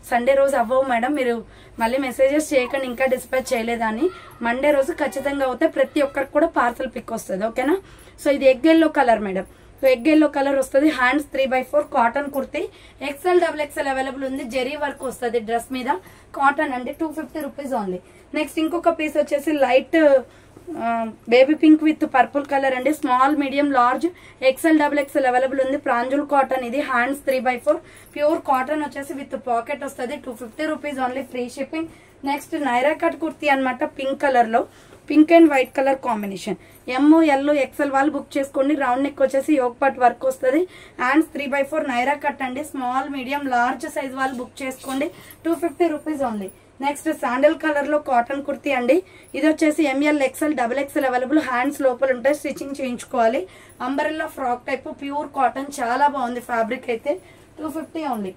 సండే రోజు అవ్వవు మేడం. మీరు మళ్ళీ మెసేజెస్ చేయకండి ఇంకా డిస్పాచ్ చేయలేదని. మండే రోజు ఖచ్చితంగా అవుతాయి. ప్రతి ఒక్కరికి కూడా పార్సల్ పిక్ వస్తుంది. ఓకేనా. సో ఇది egg yellow colour madam. So egg yellow colour వస్తుంది. Hands 3/4 cotton kurti. XL XXL available ఉంది. జెరీ వర్క్ వస్తుంది డ్రెస్ మీద. కాటన్ అండి. 250 రూపీస్ ఓన్లీ. నెక్స్ట్ ఇంకొక పీస్ వచ్చేసి light baby pink with purple colour అండి. Small medium large XL XXL available ఉంది. Pranjul cotton ఇది. హ్యాండ్స్ 3/4 ప్యూర్ కాటన్ వచ్చేసి విత్ పాకెట్ వస్తుంది. 250 rupees only, free shipping. Next Naira cut kurti అనమాట. పింక్ కలర్ లో pink and white colour combination. MOL XL వాళ్ళు book చేసుకోండి. Round neck వచ్చేసి యోగ్ పార్ట్ వర్క్ వస్తుంది. హ్యాండ్స్ 3/4 నైరా కట్ అండి. స్మాల్ మీడియం లార్జ్ సైజ్ వాళ్ళు బుక్ చేసుకోండి. 250 rupees only. Next sandal colour లో కాటన్ కుర్తీ అండి. ఇది వచ్చేసి M L XL double XL available. Hands లోపల ఉంటాయి, స్టిచ్చింగ్ చేయించుకోవాలి. Umbrella frock type pure cotton, చాలా బాగుంది ఫ్యాబ్రిక్ అయితే. 250 only.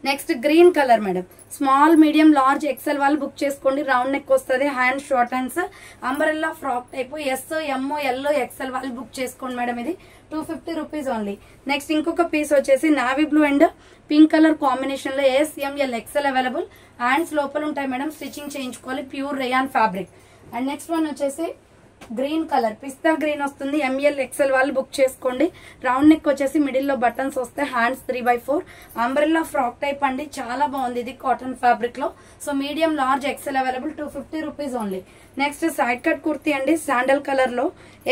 Next green colour madam. Small medium large XL వాళ్ళు బుక్ చేసుకోండి. రౌండ్ నెక్ వస్తుంది, hand short hands, umbrella frock type. S M L XL వాళ్ళు బుక్ చేసుకోండి మేడం. ఇది 250 రూపీస్ ఓన్లీ. నెక్స్ట్ ఇంకొక పీస్ వచ్చేసి navy blue and pink colour combination లో S M L XL available. Hands లోపల ఉంటాయి మేడం, స్టిచ్చింగ్ చేయించుకోవాలి. Pure rayon fabric. And next one వచ్చేసి గ్రీన్ కలర్, పిస్తా గ్రీన్ వస్తుంది. ఎంఎల్ ఎక్సెల్ వాళ్ళు బుక్ చేసుకోండి. రౌండ్ నెక్ వచ్చేసి మిడిల్ లో బటన్స్ వస్తాయి. హ్యాండ్స్ 3/4. అంబ్రెల్లా ఫ్రాక్ టైప్ అండి, చాలా బాగుంది. ఇది కాటన్ ఫ్యాబ్రిక్ లో. So medium large XL available. 250 rupees only. Next side cut kurti అండి, శాండల్ కలర్ లో.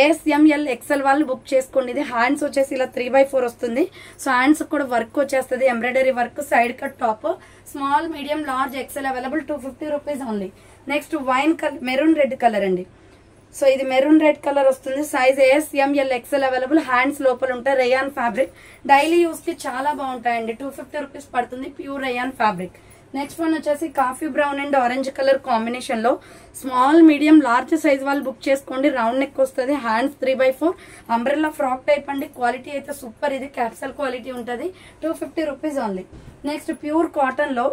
ఎస్ఎంఎల్ ఎక్సెల్ వాళ్ళు బుక్ చేసుకోండి. ఇది హ్యాండ్స్ వచ్చేసి ఇలా 3/4 వస్తుంది. సో హ్యాండ్స్ కూడా వర్క్ వచ్చేస్తుంది, embroidery work. Side cut top. Small medium large XL available. 250 rupees only. Next wine colour, maroon red colour అండి. సో ఇది మెరూన్ రెడ్ కలర్ వస్తుంది. Size S M L XL available. Hands లోపల ఉంటాయి. రేయాన్ ఫ్యాబ్రిక్, డైలీ యూస్ కి చాలా బాగుంటాయండి. 250 rupees పడుతుంది. Pure rayon fabric. Next one వచ్చేసి coffee brown and orange colour combination లో స్మాల్ మీడియం లార్జ్ సైజ్ వాళ్ళు బుక్ చేసుకోండి. రౌండ్ నెక్ వస్తుంది. హ్యాండ్స్ 3/4. అంబ్రెల్లా ఫ్రాక్ టైప్ అండి. క్వాలిటీ అయితే సూపర్. ఇది క్యాప్సల్ క్వాలిటీ ఉంటుంది. 250 rupees only. Next pure cotton లో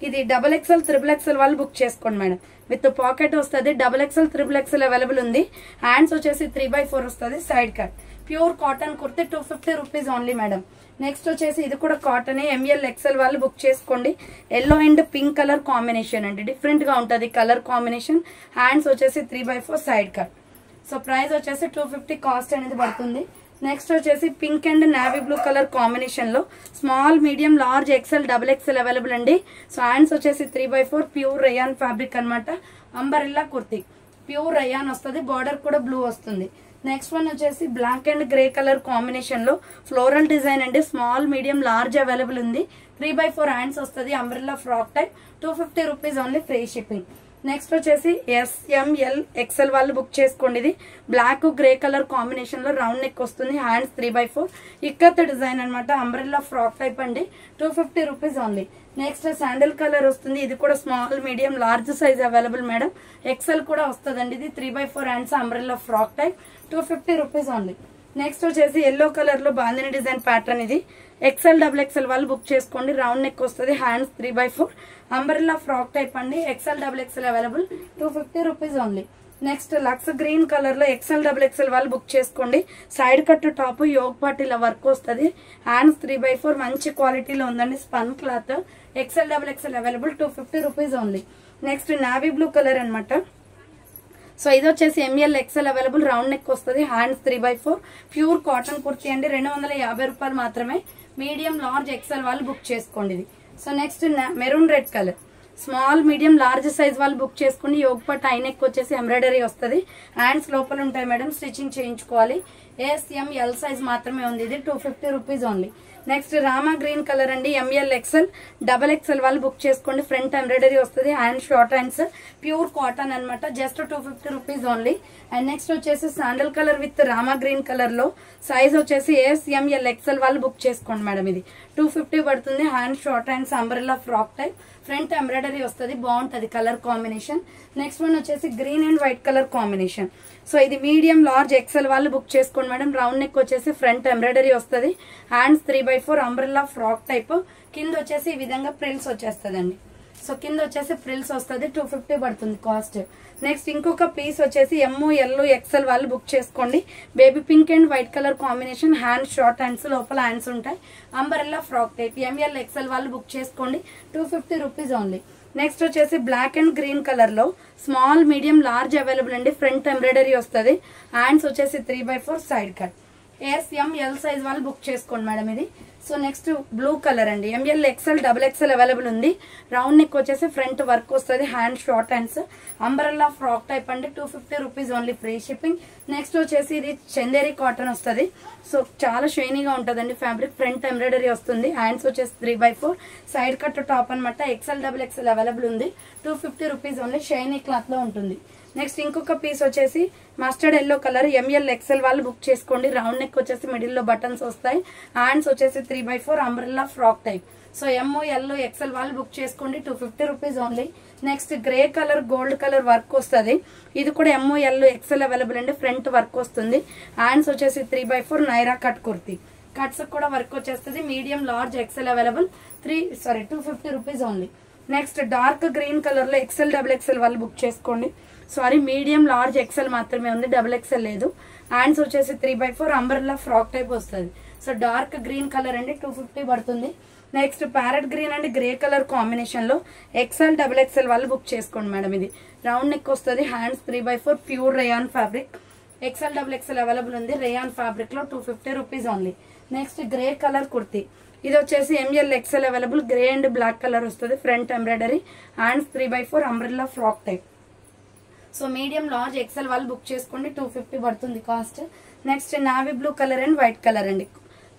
ఇది డబల్ ఎక్స్ఎల్ త్రిబుల్ ఎక్స్ఎల్ వాళ్ళు బుక్ చేసుకోండి మేడం. విత్ పాకెట్ వస్తుంది. Double XL triple XL available ఉంది. హ్యాండ్స్ వచ్చేసి 3/4 వస్తుంది. Side cut. Pure cotton kurti. 250 rupees only madam. Next వచ్చేసి ఇది కూడా కాటన్. ఎంఎల్ ఎక్స్ఎల్ వాళ్ళు బుక్ చేసుకోండి. Yellow and pink colour combination అండి, డిఫరెంట్ గా ఉంటుంది కలర్ కాంబినేషన్. హ్యాండ్స్ వచ్చేసి 3/4 సైడ్ కట్. సో ప్రైస్ వచ్చేసి 250 కాస్ట్ అనేది పడుతుంది. నెక్స్ట్ వచ్చేసి pink and navy blue colour combination లో small medium large XL double XL available అండి. సో హ్యాండ్స్ వచ్చేసి 3/4. ప్యూర్ రేయాన్ ఫ్యాబ్రిక్ అనమాట. అంబరెల్లా కుర్తి, ప్యూర్ రేయాన్ వస్తుంది. బార్డర్ కూడా బ్లూ వస్తుంది. నెక్స్ట్ వన్ వచ్చేసి black and grey colour combination లో ఫ్లోరల్ డిజైన్ అండి. స్మాల్ మీడియం లార్జ్ అవైలబుల్ ఉంది. 3/4 హ్యాండ్స్ వస్తుంది. Umbrella frock type. 250 rupees only, free shipping. Next వచ్చేసి ఎస్ఎంఎల్ ఎక్సెల్ వాళ్ళు బుక్ చేసుకోండి. ఇది బ్లాక్ గ్రే కలర్ కాంబినేషన్ లో రౌండ్ నెక్ వస్తుంది. హ్యాండ్స్ 3/4. ఇక్కత్ డిజైన్ అనమాట. అంబ్రెల్లా ఫ్రాక్ టైప్ అండి. 250 rupees only. Next sandal colour వస్తుంది. ఇది కూడా small medium large size available madam. XL కూడా వస్తుందండి. ఇది 3/4 hands. Umbrella frock type. 250 rupees only. Next వచ్చేసి ఎల్లో కలర్ లో బాందిని డిజైన్ ప్యాటర్న్. ఇది ఎక్సెల్ డబుల్ ఎక్సెల్ వాళ్ళు బుక్ చేసుకోండి. రౌండ్ నెక్ వస్తుంది. హ్యాండ్స్ 3/4. అంబ్రెల్లా ఫ్రాక్ టైప్ అండి. XL double XL available. 250 rupees only. Next Lux green colour లో XL double XL వాళ్ళు book చేసుకోండి. సైడ్ కట్ టాప్, యోగ్ పార్టీల వర్క్ వస్తుంది. హ్యాండ్స్ 3/4. మంచి క్వాలిటీలో ఉందండి, spun cloth. XL double XL available. 250 rupees only. Next navy blue colour అనమాట. సో ఇది వచ్చేసి M L XL available. Round neck వస్తుంది. హ్యాండ్స్ 3/4. ప్యూర్ కాటన్ కుర్తీ అండి. 250 రూపాయలు మాత్రమే. మీడియం లార్జ్ ఎక్సెల్ వాళ్ళు బుక్ చేసుకోండి ఇది. So next maroon red colour. Small medium large size వాళ్ళు బుక్ చేసుకోండి. యోగ్ పట్ ఐ నెక్ వచ్చేసి ఎంబ్రాయిడరీ వస్తుంది. హ్యాండ్స్ లోపల ఉంటాయి మేడం, స్టిచ్చింగ్ చేయించుకోవాలి. ఎస్ఎంఎల్ సైజ్ మాత్రమే ఉంది. ఇది 250 rupees only. Next Rama green colour అండి. ఎంఎల్ ఎక్సెల్ డబల్ ఎక్సెల్ వాళ్ళు బుక్ చేసుకోండి. ఫ్రంట్ ఎంబ్రాయిడరీ వస్తుంది. Hand short hands. Pure cotton అనమాట. Just 250 rupees only. And next వచ్చేసి sandal colour with Rama green colour లో సైజ్ వచ్చేసి ఎస్ఎంఎల్ ఎక్సెల్ వాళ్ళు బుక్ చేసుకోండి మేడం. ఇది 250 పడుతుంది. Hand short hands. Umbrella frock type. Front embroidery వస్తుంది. బాగుంటది కలర్ కాంబినేషన్. నెక్స్ట్ వన్ వచ్చేసి green and white colour combination. So ఇది మీడియం లార్జ్ ఎక్సెల్ వాళ్ళు బుక్ చేసుకోండి మేడం. రౌండ్ నెక్ వచ్చేసి ఫ్రంట్ ఎంబ్రాయిడరీ వస్తుంది. హ్యాండ్స్ 3/4. Umbrella frock type. కింద వచ్చేసి ఈ విధంగా ప్రిల్స్ వచ్చేస్తుందండి. సో కింద వచ్చేసి ప్రిల్స్ వస్తుంది. 250 పడుతుంది కాస్ట్. నెక్స్ట్ ఇంకొక పీస్ వచ్చేసి ఎల్ ఎక్సెల్ వాళ్ళు బుక్ చేసుకోండి. Baby pink and white colour combination. Hand short hands, లోపల హ్యాండ్స్ ఉంటాయి. Umbrella frock type. M L XL వాళ్ళు బుక్ చేసుకోండి. 250 రూపీస్ ఓన్లీ. నెక్స్ట్ వచ్చేసి బ్లాక్ అండ్ గ్రీన్ కలర్ లో స్మాల్ మీడియం లార్జ్ అవైలబుల్ అండి. ఫ్రంట్ ఎంబ్రాయిడరీ వస్తుంది. హ్యాండ్స్ వచ్చేసి 3/4 సైడ్ కట్. ఎస్ఎంఎల్ సైజ్ వాళ్ళు బుక్ చేసుకోండి మేడం ఇది. సో నెక్స్ట్ బ్లూ కలర్ అండి. M L XL double XL available ఉంది. రౌండ్ నెక్ వచ్చేసి ఫ్రంట్ వర్క్ వస్తుంది. Hand short hands. Umbrella frock type అండి. 250 rupees only, free shipping. Next వచ్చేసి ఇది చందేరి కాటన్ వస్తుంది. సో చాలా షైనీగా ఉంటుందండి ఫ్యాబ్రిక్. ఫ్రంట్ ఎంబ్రాయిడరీ వస్తుంది. హ్యాండ్స్ వచ్చేసి 3/4 సైడ్ కట్ టాప్ అనమాట. ఎక్సెల్ డబుల్ ఎక్సెల్ అవైలబుల్ ఉంది. 250 రూపీస్ ఓన్లీ. షైనీ క్లాత్ లో ఉంటుంది. నెక్స్ట్ ఇంకొక పీస్ వచ్చేసి mustard yellow colour, M L XL వాళ్ళు బుక్ చేసుకోండి. రౌండ్ నెక్ వచ్చేసి మిడిల్ లో బటన్స్ వస్తాయి. హ్యాండ్స్ వచ్చేసి 3/4 అంబ్రెల్లా ఫ్రాక్ టైప్. సో ఎంఓ ఎల్లో ఎక్సెల్ వాళ్ళు బుక్ చేసుకోండి. 250 rupees only. Next grey colour gold colour work వస్తుంది. ఇది కూడా ఎంఓ ఎల్లో ఎక్సెల్ అవైలబుల్ అండి. ఫ్రంట్ వర్క్ వస్తుంది. హ్యాండ్స్ వచ్చేసి 3/4 నైరా కట్ కుర్తీ. కట్స్ కూడా వర్క్ వచ్చేస్తుంది. Medium large XL available. 250 rupees only. Next dark green colour లో ఎక్సెల్ డబుల్ ఎక్సెల్ వాళ్ళు బుక్ చేసుకోండి. మీడియం లార్జ్ ఎక్సెల్ మాత్రమే ఉంది, డబుల్ ఎక్సెల్ లేదు. హ్యాండ్స్ వచ్చేసి 3/4 అంబ్రెల్లా ఫ్రాక్ టైప్ వస్తుంది. సో డార్క్ గ్రీన్ కలర్ అండి, 250 పడుతుంది. Next parrot green and grey colour combination లో ఎక్సెల్ డబుల్ ఎక్సెల్ వాళ్ళు బుక్ చేసుకోండి మేడం. ఇది రౌండ్ నెక్ వస్తుంది. Hands 3/4 pure rayon fabric. XL double XL available ఉంది. రేయాన్ ఫ్యాబ్రిక్ లో 250 rupees only. Next grey colour kurti. ఇది వచ్చేసి M L XL available. Grey and black colour వస్తుంది. Front embroidery. Hands 3/4 umbrella frock type. So medium large XL వాళ్ళు book చేసుకోండి. 250 పడుతుంది cost. Next navy blue colour and white colour అండి.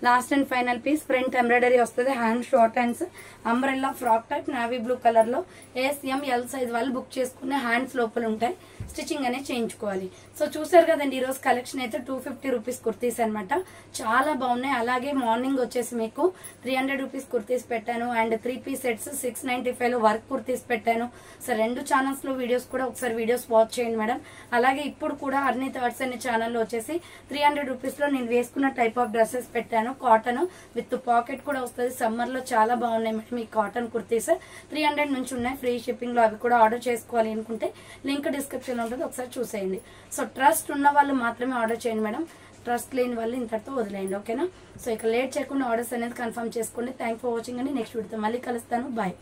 Last and final piece. Front embroidery వస్తుంది. Hand short hands umbrella frock type navy blue colour లో. A S M L size వాళ్ళు book చేసుకునే hands లోపల ఉంటాయి. స్టిచ్చింగ్ అనేది చేయించుకోవాలి. సో చూసారు కదండి, ఈ రోజు కలెక్షన్ అయితే 250 రూపీస్ కుర్తీస్ అనమాట. చాలా బాగున్నాయి. అలాగే మార్నింగ్ వచ్చేసి మీకు 300 రూపీస్ కుర్తీస్ పెట్టాను. అండ్ 3 పీస్ సెట్స్ 695 లో వర్క్ కుర్తీస్ పెట్టాను. సో 2 ఛానల్స్ లో వీడియోస్ కూడా ఒకసారి వీడియోస్ వాచ్ చేయండి మేడం. అలాగే ఇప్పుడు కూడా అర్నీ థాట్స్ అనే ఛానల్లో వచ్చేసి 300 రూపీస్ లో నేను వేసుకున్న టైప్ ఆఫ్ డ్రెస్సెస్ పెట్టాను. కాటన్ విత్ పాకెట్ కూడా వస్తుంది. సమ్మర్ లో చాలా బాగున్నాయి మేడం ఈ కాటన్ కుర్తీస్. 300 నుంచి ఉన్నాయి. ఫ్రీ షిప్పింగ్ లో అవి కూడా ఆర్డర్ చేసుకోవాలి అనుకుంటే లింక్ డిస్క్రిప్షన్ లో ఉంటుంది, ఒకసారి చూసేయండి. సో ట్రస్ట్ ఉన్న వాళ్ళు మాత్రమే ఆర్డర్ చేయండి మేడం. ట్రస్ట్ లేని వాళ్ళు ఇంతటితో వదిలేయండి, ఓకేనా. సో ఇక లేట్ చేయకుండా ఆర్డర్స్ అనేది కన్ఫర్మ్ చేసుకోండి. థ్యాంక్ ఫర్ వాచింగ్ అండి. నెక్స్ట్ వీడియోతో మళ్ళీ కలుస్తాను. బాయ్.